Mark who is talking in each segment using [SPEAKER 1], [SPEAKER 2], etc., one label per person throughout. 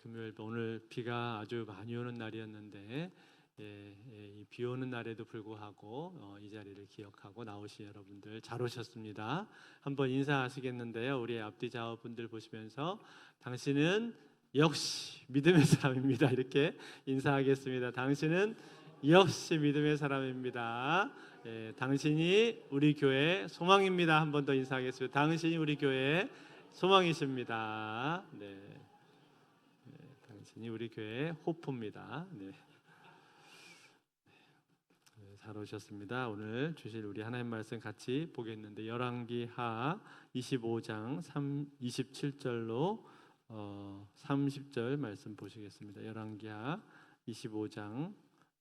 [SPEAKER 1] 금요일 오늘 비가 아주 많이 오는 날이었는데 이 비 오는 날에도 불구하고 이 자리를 기억하고 나오신 여러분들 잘 오셨습니다. 한번 인사하시겠는데요. 우리 앞뒤 좌우분들 보시면서 당신은 역시 믿음의 사람입니다. 이렇게 인사하겠습니다. 당신은 역시 믿음의 사람입니다. 당신이 우리 교회 소망입니다. 한 번 더 인사하겠습니다. 당신이 우리 교회 소망이십니다. 당신이 우리 교회 호프입니다. 잘 오셨습니다. 오늘 주실 우리 하나님 말씀 같이 보겠는데 열왕기하 25장 27절로 30절 말씀 보시겠습니다. 열왕기하 25장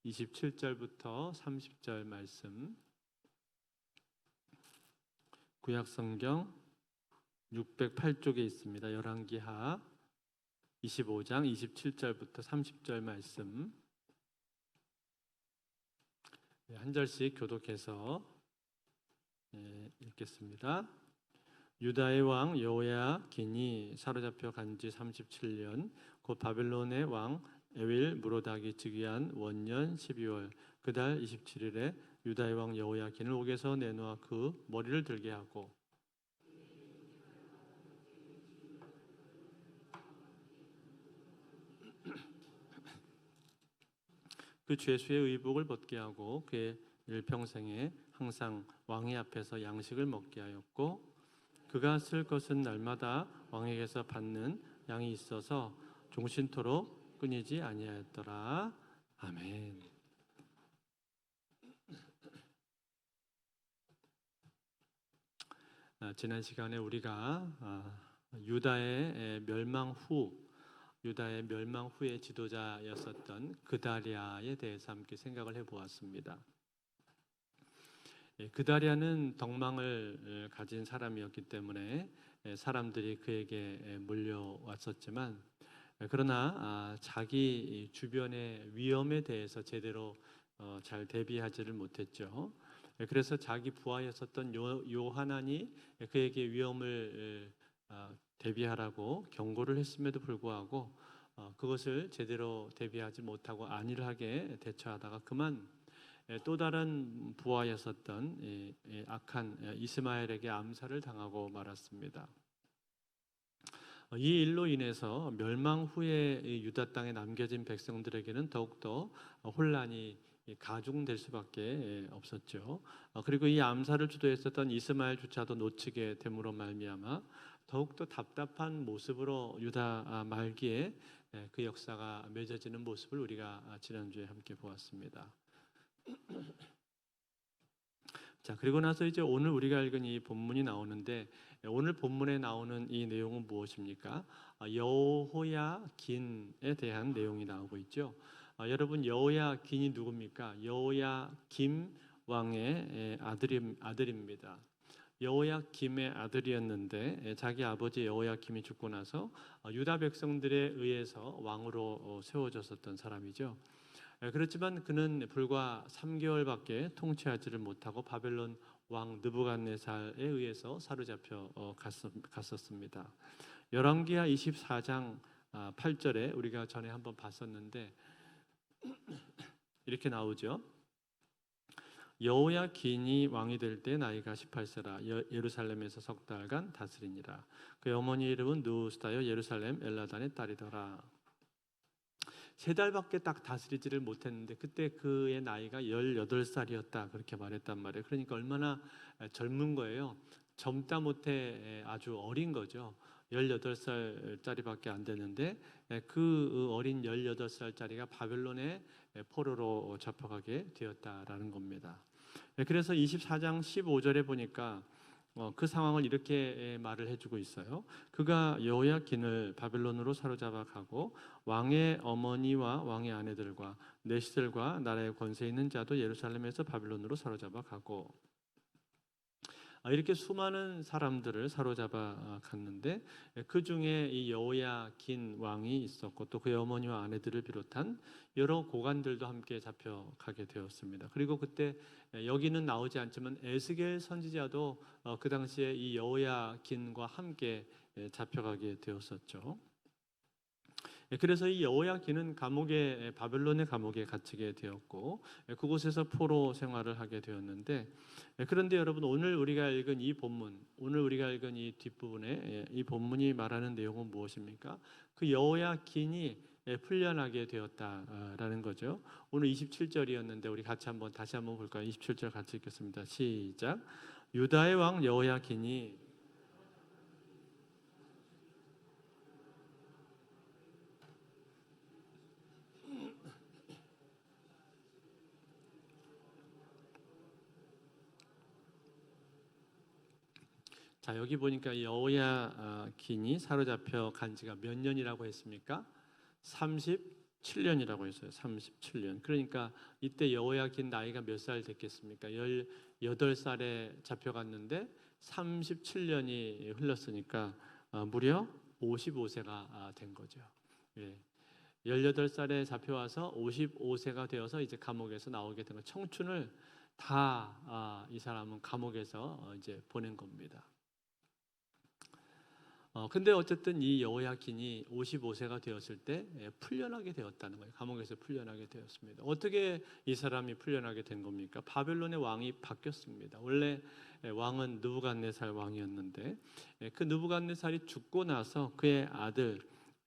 [SPEAKER 1] 27절부터 30절 말씀, 구약성경 608쪽에 있습니다. 열왕기하 25장 27절부터 30절 말씀 한 절씩 교독해서 읽겠습니다. 유다의 왕 여호야긴이 사로잡혀 간 지 37년 곧 바벨론의 왕 에윌 무로닥이 즉위한 원년 12월 그 달 27일에 유다의 왕 여호야긴을 옥에서 내놓아 그 머리를 들게 하고 그 죄수의 의복을 벗게 하고 그의 일평생에 항상 왕의 앞에서 양식을 먹게 하였고 그가 쓸 것은 날마다 왕에게서 받는 양이 있어서 종신토록 끊이지 아니하였더라. 아멘. 지난 시간에 우리가 유다의 멸망 후의 지도자였었던 그다리아에 대해서 함께 생각을 해보았습니다. 그다리아는 덕망을 가진 사람이었기 때문에 사람들이 그에게 몰려왔었지만 그러나 자기 주변의 위험에 대해서 제대로 잘 대비하지를 못했죠. 그래서 자기 부하였었던 요하난이 그에게 위험을 대비하라고 경고를 했음에도 불구하고 그것을 제대로 대비하지 못하고 안일하게 대처하다가 그만 또 다른 부하였었던 악한 이스마엘에게 암살을 당하고 말았습니다. 이 일로 인해서 멸망 후에 유다 땅에 남겨진 백성들에게는 더욱더 혼란이 가중될 수밖에 없었죠. 그리고 이 암살을 주도했었던 이스마엘조차도 놓치게 됨으로 말미암아 더욱더 답답한 모습으로 유다 말기에 그 역사가 맺어지는 모습을 우리가 지난주에 함께 보았습니다. 자, 그리고 나서 이제 오늘 우리가 읽은 이 본문이 나오는데 오늘 본문에 나오는 이 내용은 무엇입니까? 여호야긴에 대한 내용이 나오고 있죠. 여러분 여호야긴이 누굽니까? 여호야김 왕의 아들입니다. 여호야김의 아들이었는데 자기 아버지 여호야김이 죽고 나서 유다 백성들에 의해서 왕으로 세워졌었던 사람이죠. 그렇지만 그는 불과 3개월밖에 통치하지를 못하고 바벨론 왕 느부갓네살에 의해서 사로잡혀 갔었습니다. 열왕기하 24장 8절에 우리가 전에 한번 봤었는데 이렇게 나오죠. 여호야긴이 왕이 될 때 나이가 18세라 예루살렘에서 석 달간 다스리니라. 그의 어머니 이름은 누스다여 예루살렘 엘라단의 딸이더라. 3달밖에 딱 다스리지를 못했는데 그때 그의 나이가 18살이었다 그렇게 말했단 말이에요. 그러니까 얼마나 젊은 거예요. 젊다 못해 아주 어린 거죠. 18살짜리밖에 안 되는데 그 어린 18살짜리가 바벨론의 포로로 잡혀가게 되었다라는 겁니다. 그래서 24장 15절에 보니까 그 상황을 이렇게 말을 해주고 있어요. 그가 여호야긴을 바벨론으로 사로잡아 가고 왕의 어머니와 왕의 아내들과 내시들과 나라의 권세 있는 자도 예루살렘에서 바벨론으로 사로잡아 가고 이렇게 수많은 사람들을 사로잡아 갔는데 그 중에 이 여호야긴 왕이 있었고 또 그의 어머니와 아내들을 비롯한 여러 고관들도 함께 잡혀가게 되었습니다. 그리고 그때 여기는 나오지 않지만 에스겔 선지자도 그 당시에 이 여호야긴과 함께 잡혀가게 되었었죠. 그래서 이 여호야긴은 감옥에 바벨론의 감옥에 갇히게 되었고 그곳에서 포로 생활을 하게 되었는데 그런데 여러분 오늘 우리가 읽은 이 본문, 오늘 우리가 읽은 이 뒷부분에 이 본문이 말하는 내용은 무엇입니까? 그 여호야긴이 풀려나게 되었다라는 거죠. 오늘 27절이었는데 우리 같이 다시 한번 볼까요? 27절 같이 읽겠습니다. 시작. 유다의 왕 여호야긴이 자, 여기 보니까 여호야긴이 사로잡혀 간 지가 몇 년이라고 했습니까? 37년이라고 했어요. 37년. 그러니까 이때 여호야긴 나이가 몇 살 됐겠습니까? 18살에 잡혀갔는데 37년이 흘렀으니까 무려 55세가 된 거죠. 예. 18살에 잡혀와서 55세가 되어서 이제 감옥에서 나오게 된 거. 청춘을 다 이 사람은 감옥에서 이제 보낸 겁니다. 근데 어쨌든 이 여호야긴이 55세가 되었을 때 풀려나게 되었다는 거예요. 감옥에서 풀려나게 되었습니다. 어떻게 이 사람이 풀려나게 된 겁니까? 바벨론의 왕이 바뀌었습니다. 원래 왕은 느부갓네살 왕이었는데 그 느부갓네살이 죽고 나서 그의 아들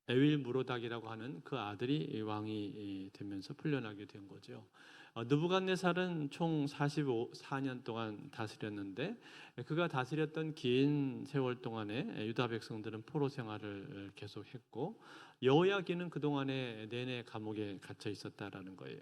[SPEAKER 1] 에윌무로닥이라고 하는 그 아들이 왕이 되면서 풀려나게 된 거죠. 느부갓네살은 총 44년 동안 다스렸는데 그가 다스렸던 긴 세월 동안에 유다 백성들은 포로 생활을 계속했고 여호야긴은 그 동안에 내내 감옥에 갇혀 있었다라는 거예요.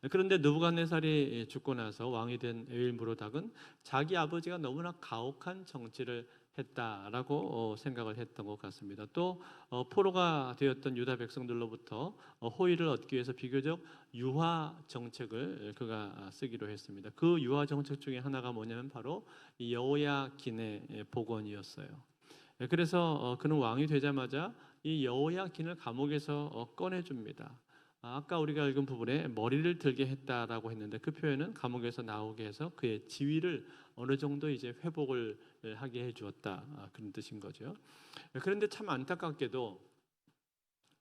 [SPEAKER 1] 그런데 느부갓네살이 죽고 나서 왕이 된 에윌무로닥은 자기 아버지가 너무나 가혹한 정치를 했다라고 생각을 했던 것 같습니다. 또 포로가 되었던 유다 백성들로부터 호의를 얻기 위해서 비교적 유화 정책을 그가 쓰기로 했습니다. 그 유화 정책 중에 하나가 뭐냐면 바로 이 여호야긴의 복원이었어요. 그래서 그는 왕이 되자마자 이 여호야긴을 감옥에서 꺼내줍니다. 아까 우리가 읽은 부분에 머리를 들게 했다라고 했는데 그 표현은 감옥에서 나오게 해서 그의 지위를 어느 정도 이제 회복을 하게 해주었다 그런 뜻인 거죠. 그런데 참 안타깝게도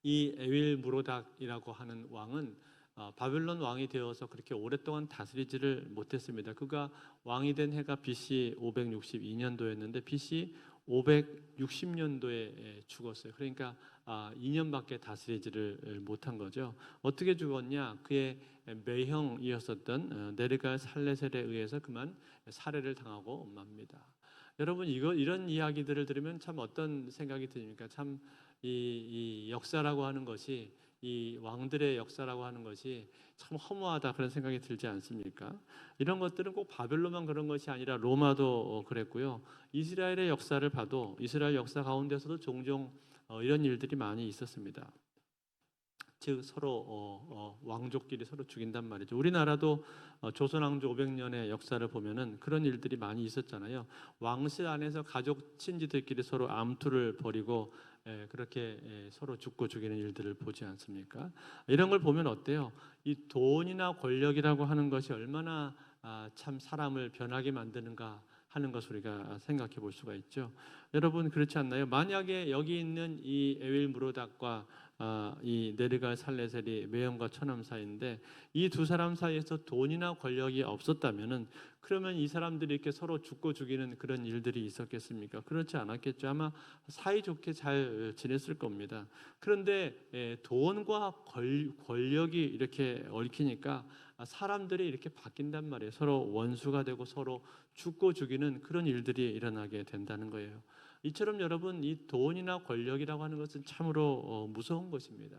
[SPEAKER 1] 이 에윌무로닥이라고 하는 왕은 바벨론 왕이 되어서 그렇게 오랫동안 다스리지를 못했습니다. 그가 왕이 된 해가 BC 562년도였는데 BC 560년도에 죽었어요. 그러니까 2년밖에 다스리지를 못한 거죠. 어떻게 죽었냐? 그의 매형이었었던 네르갈 살레셀에 의해서 그만 살해를 당하고 맙니다. 여러분 이런 이야기들을 들으면 참 어떤 생각이 듭니까? 참 이 역사라고 하는 것이 이 왕들의 역사라고 하는 것이 참 허무하다 그런 생각이 들지 않습니까? 이런 것들은 꼭 바벨론만 그런 것이 아니라 로마도 그랬고요. 이스라엘의 역사를 봐도 이스라엘 역사 가운데서도 종종 이런 일들이 많이 있었습니다. 즉 서로 왕족끼리 서로 죽인단 말이죠. 우리나라도 조선 왕조 500년의 역사를 보면은 그런 일들이 많이 있었잖아요. 왕실 안에서 가족 친지들끼리 서로 암투를 벌이고 그렇게 서로 죽고 죽이는 일들을 보지 않습니까? 이런 걸 보면 어때요? 이 돈이나 권력이라고 하는 것이 얼마나 참 사람을 변하게 만드는가 하는 것을 우리가 생각해 볼 수가 있죠. 여러분 그렇지 않나요? 만약에 여기 있는 이 에윌무로닥과 이 네르갈 살레셀이 매형과 처남 사이인데 이 두 사람 사이에서 돈이나 권력이 없었다면은 그러면 이 사람들이 이렇게 서로 죽고 죽이는 그런 일들이 있었겠습니까? 그렇지 않았겠죠. 아마 사이좋게 잘 지냈을 겁니다. 그런데 돈과 권력이 이렇게 얽히니까 사람들이 이렇게 바뀐단 말이에요. 서로 원수가 되고 서로 죽고 죽이는 그런 일들이 일어나게 된다는 거예요. 이처럼 여러분 이 돈이나 권력이라고 하는 것은 참으로 무서운 것입니다.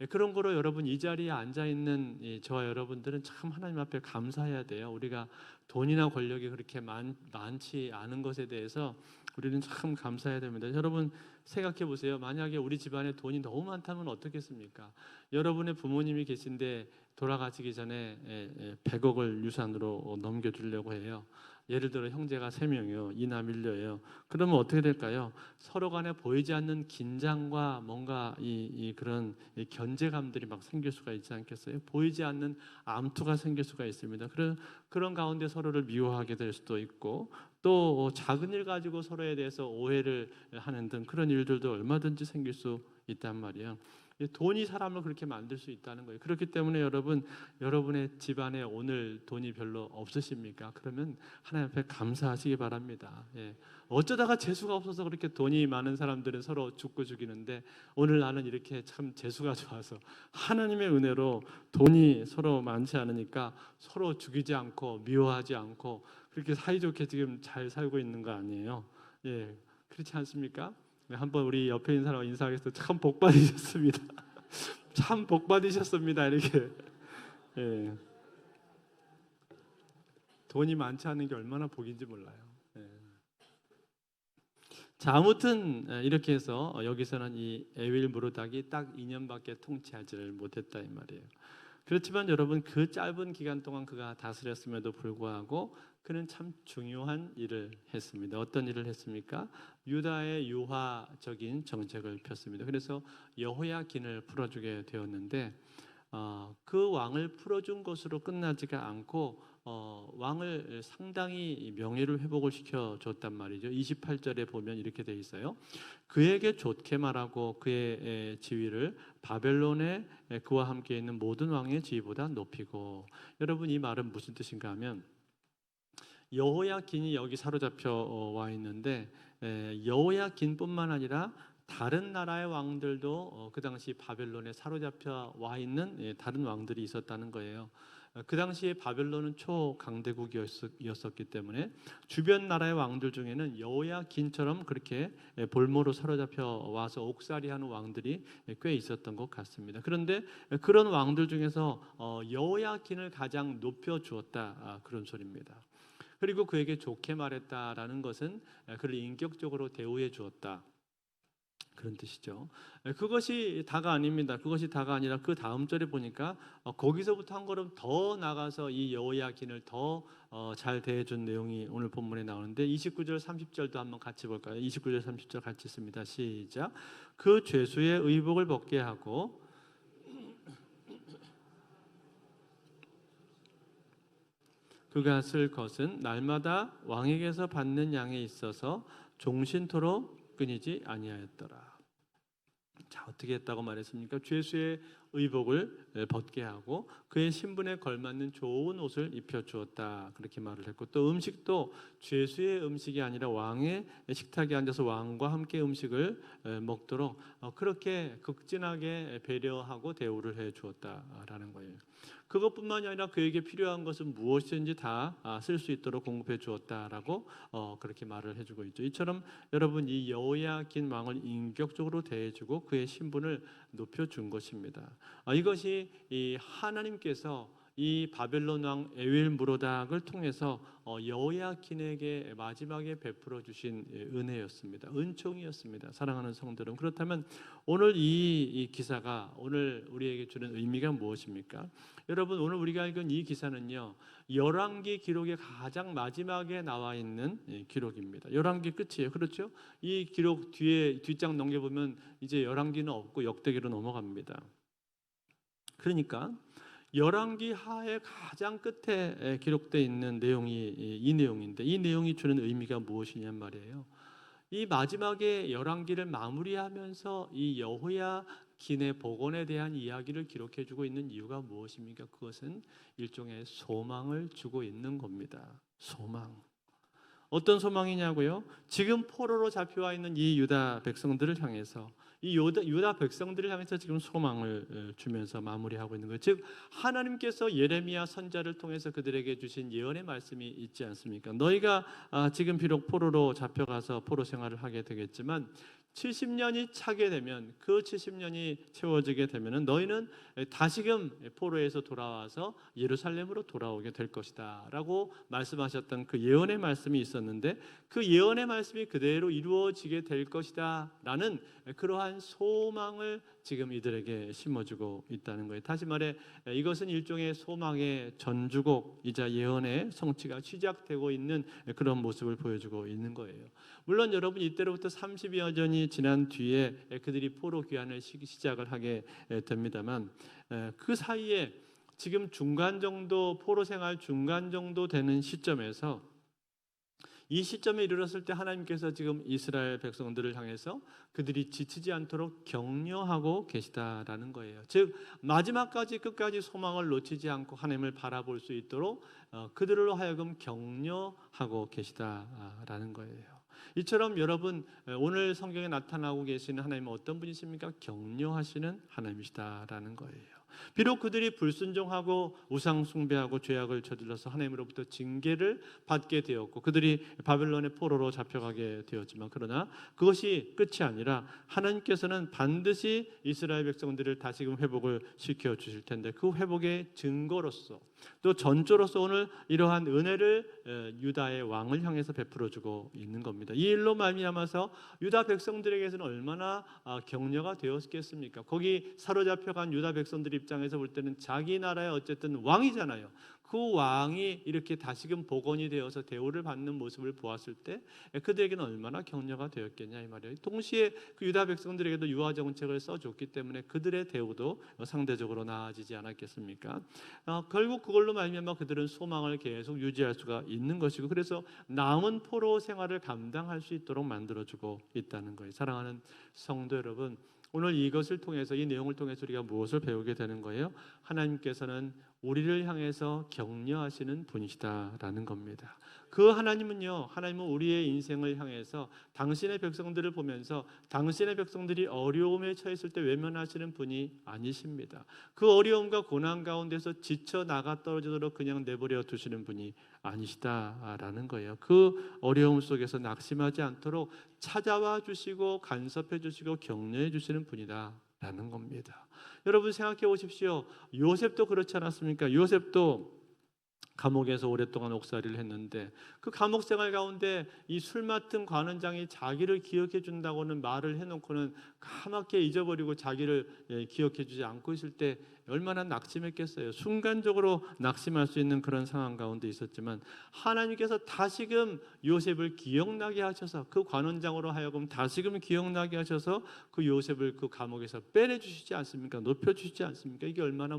[SPEAKER 1] 그런 거로 여러분 이 자리에 앉아 있는 저와 여러분들은 참 하나님 앞에 감사해야 돼요. 우리가 돈이나 권력이 그렇게 많지 않은 것에 대해서 우리는 참 감사해야 됩니다. 여러분 생각해 보세요. 만약에 우리 집안에 돈이 너무 많다면 어떻겠습니까? 여러분의 부모님이 계신데 돌아가시기 전에 100억을 유산으로 넘겨주려고 해요. 예를 들어 형제가 3명이요. 이남 1녀예요. 그러면 어떻게 될까요? 서로 간에 보이지 않는 긴장과 뭔가 그런 견제감들이 막 생길 수가 있지 않겠어요? 보이지 않는 암투가 생길 수가 있습니다. 그런 가운데 서로를 미워하게 될 수도 있고 또 작은 일 가지고 서로에 대해서 오해를 하는 등 그런 일들도 얼마든지 생길 수 있단 말이에요. 돈이 사람을 그렇게 만들 수 있다는 거예요. 그렇기 때문에 여러분, 여러분의 집안에 오늘 돈이 별로 없으십니까? 그러면 하나님 앞에 감사하시기 바랍니다. 예. 어쩌다가 재수가 없어서 그렇게 돈이 많은 사람들은 서로 죽고 죽이는데 오늘 나는 이렇게 참 재수가 좋아서 하나님의 은혜로 돈이 서로 많지 않으니까 서로 죽이지 않고 미워하지 않고 그렇게 사이좋게 지금 잘 살고 있는 거 아니에요? 예, 그렇지 않습니까? 한번 우리 옆에 있는 사람 인사하겠습니다. 참 복 받으셨습니다. 참 복 받으셨습니다. 이렇게. 예. 돈이 많지 않은 게 얼마나 복인지 몰라요. 예. 자, 아무튼 이렇게 해서 여기서는 이 에윌 무로닥이 딱 2년밖에 통치하지를 못했다 이 말이에요. 그렇지만 여러분 그 짧은 기간 동안 그가 다스렸음에도 불구하고 그는 참 중요한 일을 했습니다. 어떤 일을 했습니까? 유다의 유화적인 정책을 폈습니다. 그래서 여호야긴을 풀어주게 되었는데 그 왕을 풀어준 것으로 끝나지가 않고 왕을 상당히 명예를 회복을 시켜줬단 말이죠. 28절에 보면 이렇게 돼 있어요. 그에게 좋게 말하고 그의 지위를 바벨론에 그와 함께 있는 모든 왕의 지위보다 높이고. 여러분 이 말은 무슨 뜻인가 하면 여호야긴이 여기 사로잡혀 와 있는데 여호야긴뿐만 아니라 다른 나라의 왕들도 그 당시 바벨론에 사로잡혀 와 있는 다른 왕들이 있었다는 거예요. 그 당시에 바벨론은 초강대국이었었기 때문에 주변 나라의 왕들 중에는 여호야긴처럼 그렇게 볼모로 사로잡혀 와서 옥살이하는 왕들이 꽤 있었던 것 같습니다. 그런데 그런 왕들 중에서 여호야긴을 가장 높여 주었다 그런 소리입니다. 그리고 그에게 좋게 말했다라는 것은 그를 인격적으로 대우해 주었다 그런 뜻이죠. 그것이 다가 아닙니다. 그것이 다가 아니라 그 다음 절에 보니까 거기서부터 한 걸음 더 나가서 이 여호야긴을 더 잘 대해준 내용이 오늘 본문에 나오는데 29절 30절도 한번 같이 볼까요? 29절 30절 같이 씁니다. 시작. 그 죄수의 의복을 벗게 하고 그가 쓸 것은 날마다 왕에게서 받는 양에 있어서 종신토록 끊이지 아니하였더라. 자, 어떻게 했다고 말했습니까? 죄수의 의복을 벗게 하고 그의 신분에 걸맞는 좋은 옷을 입혀 주었다 그렇게 말을 했고, 또 음식도 죄수의 음식이 아니라 왕의 식탁에 앉아서 왕과 함께 음식을 먹도록 그렇게 극진하게 배려하고 대우를 해 주었다라는 거예요. 그것뿐만이 아니라 그에게 필요한 것은 무엇이든지 다 쓸 수 있도록 공급해 주었다라고 그렇게 말을 해주고 있죠. 이처럼 여러분 이 여호야긴 왕을 인격적으로 대해주고 그의 신분을 높여준 것입니다. 이것이 이 하나님께서 이 바벨론 왕 에윌무로닥을 통해서 여호야긴에게 마지막에 베풀어 주신 은혜였습니다. 은총이었습니다. 사랑하는 성도들, 그렇다면 오늘 이 기사가 오늘 우리에게 주는 의미가 무엇입니까? 여러분 오늘 우리가 읽은 이 기사는요 열왕기 기록의 가장 마지막에 나와 있는 기록입니다. 열왕기 끝이에요. 그렇죠? 이 기록 뒤에 뒷장 넘겨보면 이제 열왕기는 없고 역대기로 넘어갑니다. 그러니까 열왕기 하의 가장 끝에 기록되어 있는 내용이 이 내용인데, 이 내용이 주는 의미가 무엇이냔 말이에요. 이 마지막에 열왕기를 마무리하면서 이 여호야긴의 복원에 대한 이야기를 기록해주고 있는 이유가 무엇입니까? 그것은 일종의 소망을 주고 있는 겁니다. 소망. 어떤 소망이냐고요? 지금 포로로 잡혀와 있는 이 유다 백성들을 향해서, 이 유다 백성들을 향해서 지금 소망을 주면서 마무리하고 있는 거예요. 즉 하나님께서 예레미야 선지자를 통해서 그들에게 주신 예언의 말씀이 있지 않습니까? 너희가 지금 비록 포로로 잡혀가서 포로 생활을 하게 되겠지만 70년이 차게 되면, 그 70년이 채워지게 되면 너희는 다시금 포로에서 돌아와서 예루살렘으로 돌아오게 될 것이다 라고 말씀하셨던 그 예언의 말씀이 있었는데, 그 예언의 말씀이 그대로 이루어지게 될 것이다 라는 그러한 소망을 지금 이들에게 심어주고 있다는 거예요. 다시 말해 이것은 일종의 소망의 전주곡이자 예언의 성취가 시작되고 있는 그런 모습을 보여주고 있는 거예요. 물론 여러분 이때로부터 30여 년이 지난 뒤에 그들이 포로 귀환을 시작을 하게 됩니다만, 그 사이에 지금 중간 정도, 포로 생활 중간 정도 되는 시점에서 이 시점에 이르렀을 때 하나님께서 지금 이스라엘 백성들을 향해서 그들이 지치지 않도록 격려하고 계시다라는 거예요. 즉 마지막까지 끝까지 소망을 놓치지 않고 하나님을 바라볼 수 있도록 그들로 하여금 격려하고 계시다라는 거예요. 이처럼 여러분 오늘 성경에 나타나고 계시는 하나님은 어떤 분이십니까? 격려하시는 하나님이시다라는 거예요. 비록 그들이 불순종하고 우상 숭배하고 죄악을 저질러서 하나님으로부터 징계를 받게 되었고 그들이 바벨론의 포로로 잡혀가게 되었지만 그러나 그것이 끝이 아니라 하나님께서는 반드시 이스라엘 백성들을 다시금 회복을 시켜 주실 텐데 그 회복의 증거로서 또 전조로서 오늘 이러한 은혜를 유다의 왕을 향해서 베풀어 주고 있는 겁니다. 이 일로 말미암아서 유다 백성들에게서는 얼마나 격려가 되었겠습니까? 거기 사로잡혀간 유다 백성들 입장에서 볼 때는 자기 나라의 어쨌든 왕이잖아요. 그 왕이 이렇게 다시금 복원이 되어서 대우를 받는 모습을 보았을 때 그들에게는 얼마나 격려가 되었겠냐 이 말이에요. 동시에 그 유다 백성들에게도 유아 정책을 써줬기 때문에 그들의 대우도 상대적으로 나아지지 않았겠습니까? 결국 그걸로 말미암아 그들은 소망을 계속 유지할 수가 있는 것이고 그래서 남은 포로 생활을 감당할 수 있도록 만들어주고 있다는 거예요. 사랑하는 성도 여러분, 오늘 이것을 통해서 이 내용을 통해서 우리가 무엇을 배우게 되는 거예요? 하나님께서는 우리를 향해서 격려하시는 분이시다라는 겁니다. 그 하나님은요, 하나님은 우리의 인생을 향해서 당신의 백성들을 보면서 당신의 백성들이 어려움에 처했을 때 외면하시는 분이 아니십니다. 그 어려움과 고난 가운데서 지쳐 나가 떨어지도록 그냥 내버려 두시는 분이 아니시다라는 거예요. 그 어려움 속에서 낙심하지 않도록 찾아와 주시고 간섭해 주시고 격려해 주시는 분이다라는 겁니다. 여러분 생각해 보십시오. 요셉도 그렇지 않았습니까? 요셉도 감옥에서 오랫동안 옥살이를 했는데 그 감옥 생활 가운데 이 술 맡은 관원장이 자기를 기억해 준다고는 말을 해놓고는 까맣게 잊어버리고 자기를 기억해 주지 않고 있을 때 얼마나 낙심했겠어요. 순간적으로 낙심할 수 있는 그런 상황 가운데 있었지만 하나님께서 다시금 요셉을 기억나게 하셔서 그 관원장으로 하여금 다시금 기억나게 하셔서 그 요셉을 그 감옥에서 빼내주시지 않습니까? 높여주시지 않습니까? 이게 얼마나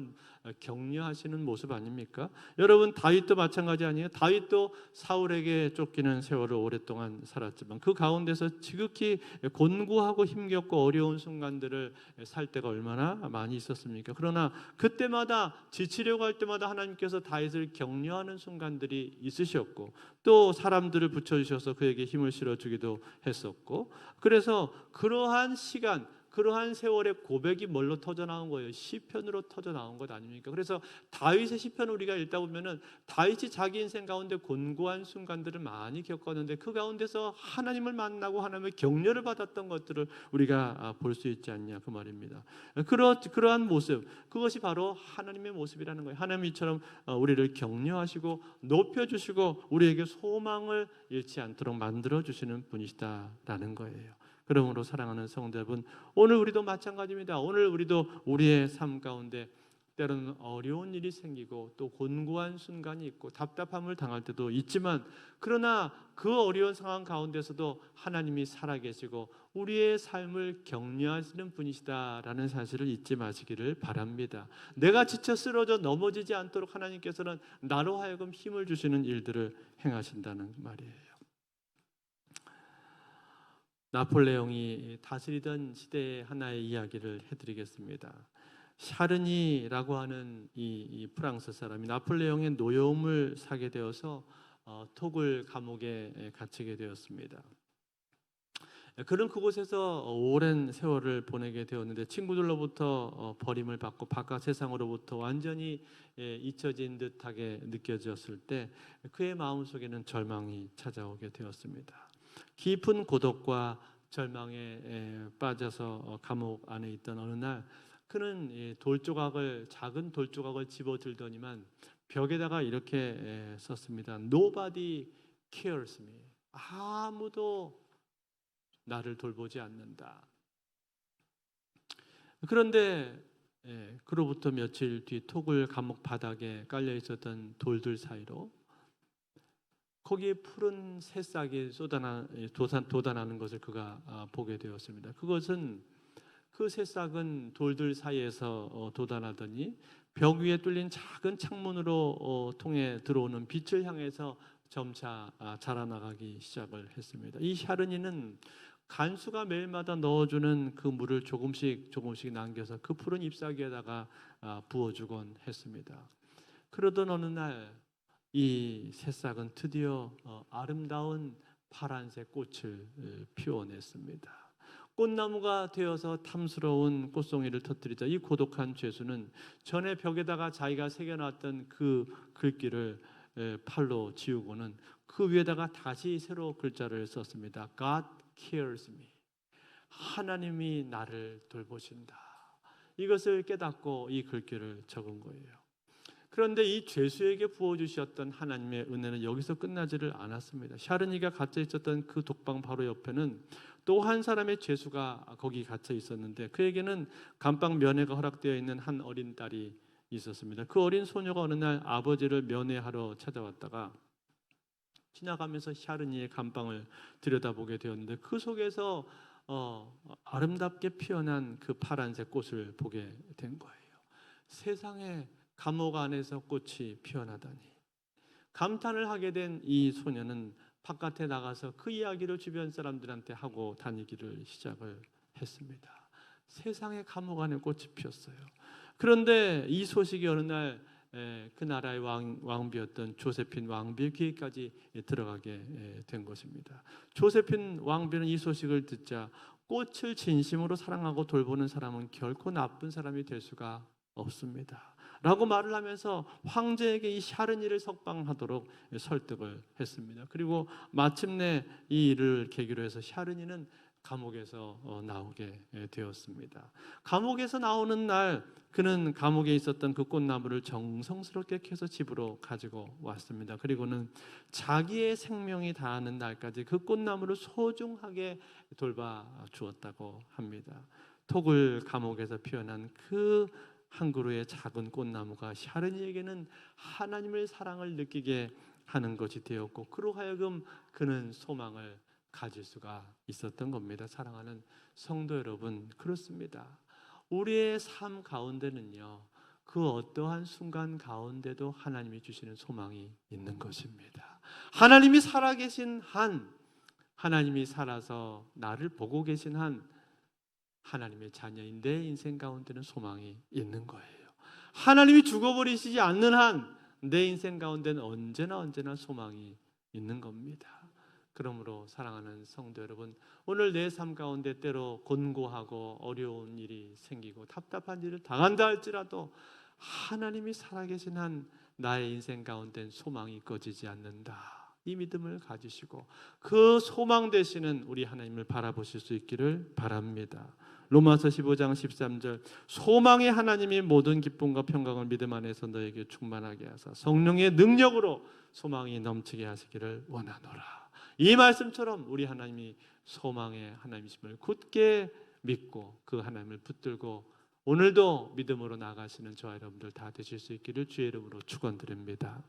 [SPEAKER 1] 격려하시는 모습 아닙니까? 여러분 다윗도 마찬가지 아니에요? 다윗도 사울에게 쫓기는 세월을 오랫동안 살았지만 그 가운데서 지극히 곤고하고 힘겹고 어려운 순간들을 살 때가 얼마나 많이 있었습니까? 그러나 그때마다 지치려고 할 때마다 하나님께서 다윗을 격려하는 순간들이 있으셨고 또 사람들을 붙여주셔서 그에게 힘을 실어주기도 했었고 그래서 그러한 시간 그러한 세월의 고백이 뭘로 터져 나온 거예요? 시편으로 터져 나온 것 아닙니까? 그래서 다윗의 시편을 우리가 읽다 보면은 다윗이 자기 인생 가운데 곤고한 순간들을 많이 겪었는데 그 가운데서 하나님을 만나고 하나님의 격려를 받았던 것들을 우리가 볼 수 있지 않냐 그 말입니다. 그러한 모습 그것이 바로 하나님의 모습이라는 거예요. 하나님 이처럼 우리를 격려하시고 높여주시고 우리에게 소망을 잃지 않도록 만들어주시는 분이시다라는 거예요. 그러므로 사랑하는 성도 여러분, 오늘 우리도 마찬가지입니다. 오늘 우리도 우리의 삶 가운데 때로는 어려운 일이 생기고 또 곤고한 순간이 있고 답답함을 당할 때도 있지만 그러나 그 어려운 상황 가운데서도 하나님이 살아계시고 우리의 삶을 격려하시는 분이시다라는 사실을 잊지 마시기를 바랍니다. 내가 지쳐 쓰러져 넘어지지 않도록 하나님께서는 나로 하여금 힘을 주시는 일들을 행하신다는 말이에요. 나폴레옹이 다스리던 시대의 하나의 이야기를 해드리겠습니다. 샤르니라고 하는 이 프랑스 사람이 나폴레옹의 노여움을 사게 되어서 토굴 감옥에 갇히게 되었습니다. 그는 그곳에서 오랜 세월을 보내게 되었는데 친구들로부터 버림을 받고 바깥 세상으로부터 완전히 잊혀진 듯하게 느껴졌을 때 그의 마음속에는 절망이 찾아오게 되었습니다. 깊은 고독과 절망에 빠져서 감옥 안에 있던 어느 날 그는 작은 돌조각을 집어들더니만 벽에다가 이렇게 썼습니다. Nobody cares me. 아무도 나를 돌보지 않는다. 그런데 그로부터 며칠 뒤 토굴 감옥 바닥에 깔려 있었던 돌들 사이로 거기에 푸른 새싹이 돋아나는 것을 그가 보게 되었습니다. 그것은 그 새싹은 돌들 사이에서 돋아나더니 벽 위에 뚫린 작은 창문으로 통해 들어오는 빛을 향해서 점차 자라나가기 시작을 했습니다. 이 샤르니는 간수가 매일마다 넣어주는 그 물을 조금씩 남겨서 그 푸른 잎사귀에다가 부어주곤 했습니다. 그러던 어느 날 이 새싹은 드디어 아름다운 파란색 꽃을 피워냈습니다. 꽃나무가 되어서 탐스러운 꽃송이를 터뜨리자 이 고독한 죄수는 전에 벽에다가 자기가 새겨놨던 그 글귀를 팔로 지우고는 그 위에다가 다시 새로 글자를 썼습니다. God cares me. 하나님이 나를 돌보신다. 이것을 깨닫고 이 글귀를 적은 거예요. 그런데 이 죄수에게 부어주셨던 하나님의 은혜는 여기서 끝나지를 않았습니다. 샤르니가 갇혀 있었던 그 독방 바로 옆에는 또 한 사람의 죄수가 거기 갇혀 있었는데 그에게는 감방 면회가 허락되어 있는 한 어린 딸이 있었습니다. 그 어린 소녀가 어느 날 아버지를 면회하러 찾아왔다가 지나가면서 샤르니의 감방을 들여다보게 되었는데 그 속에서 아름답게 피어난 그 파란색 꽃을 보게 된 거예요. 세상에 감옥 안에서 꽃이 피어나다니. 감탄을 하게 된 이 소녀는 바깥에 나가서 그 이야기를 주변 사람들한테 하고 다니기를 시작을 했습니다. 세상에 감옥 안에 꽃이 피었어요. 그런데 이 소식이 어느 날 그 나라의 왕비였던 조세핀 왕비의 귀에까지 들어가게 된 것입니다. 조세핀 왕비는 이 소식을 듣자 꽃을 진심으로 사랑하고 돌보는 사람은 결코 나쁜 사람이 될 수가 없습니다 라고 말을 하면서 황제에게 이 샤르니를 석방하도록 설득을 했습니다. 그리고 마침내 이 일을 계기로 해서 샤르니는 감옥에서 나오게 되었습니다. 감옥에서 나오는 날 그는 감옥에 있었던 그 꽃나무를 정성스럽게 캐서 집으로 가지고 왔습니다. 그리고는 자기의 생명이 다하는 날까지 그 꽃나무를 소중하게 돌봐 주었다고 합니다. 토굴 감옥에서 피어난 그 한 그루의 작은 꽃나무가 샤르니에게는 하나님의 사랑을 느끼게 하는 것이 되었고 그로 하여금 그는 소망을 가질 수가 있었던 겁니다. 사랑하는 성도 여러분, 그렇습니다. 우리의 삶 가운데는요, 그 어떠한 순간 가운데도 하나님이 주시는 소망이 있는 것입니다. 하나님이 살아계신 한, 하나님이 살아서 나를 보고 계신 한, 하나님의 자녀인 내 인생 가운데는 소망이 있는 거예요. 하나님이 죽어버리시지 않는 한 내 인생 가운데는 언제나 소망이 있는 겁니다. 그러므로 사랑하는 성도 여러분, 오늘 내 삶 가운데 때로 곤고하고 어려운 일이 생기고 답답한 일을 당한다 할지라도 하나님이 살아계신 한 나의 인생 가운데는 소망이 꺼지지 않는다. 이 믿음을 가지시고 그 소망 되시는 우리 하나님을 바라보실 수 있기를 바랍니다. 로마서 15장 13절 소망의 하나님이 모든 기쁨과 평강을 믿음 안에서 너에게 충만하게 하사 성령의 능력으로 소망이 넘치게 하시기를 원하노라. 이 말씀처럼 우리 하나님이 소망의 하나님이심을 굳게 믿고 그 하나님을 붙들고 오늘도 믿음으로 나가시는 저와 여러분들 다 되실 수 있기를 주의 이름으로 축원드립니다.